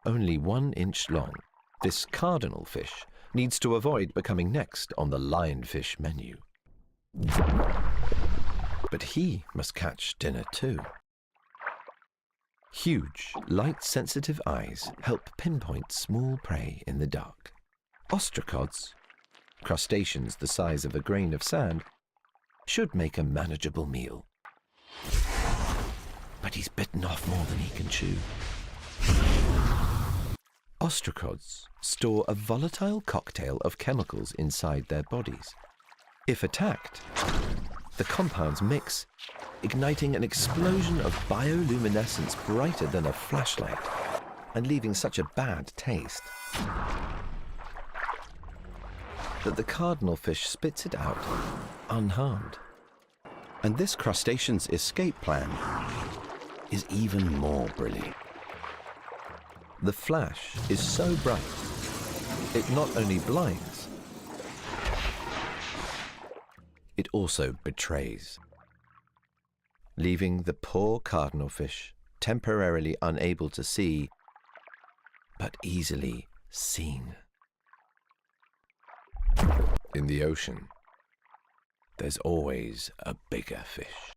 only 1 inch long, this cardinal fish needs to avoid becoming next on the lionfish menu. But he must catch dinner too. Huge, light-sensitive eyes help pinpoint small prey in the dark. Ostracods, crustaceans the size of a grain of sand, should make a manageable meal. But he's bitten off more than he can chew. Ostracods store a volatile cocktail of chemicals inside their bodies. If attacked, the compounds mix, igniting an explosion of bioluminescence brighter than a flashlight and leaving such a bad taste that the cardinal fish spits it out unharmed. And this crustacean's escape plan is even more brilliant. The flash is so bright, it not only blinds, it also betrays, leaving the poor cardinal fish temporarily unable to see, but easily seen. In the ocean, there's always a bigger fish.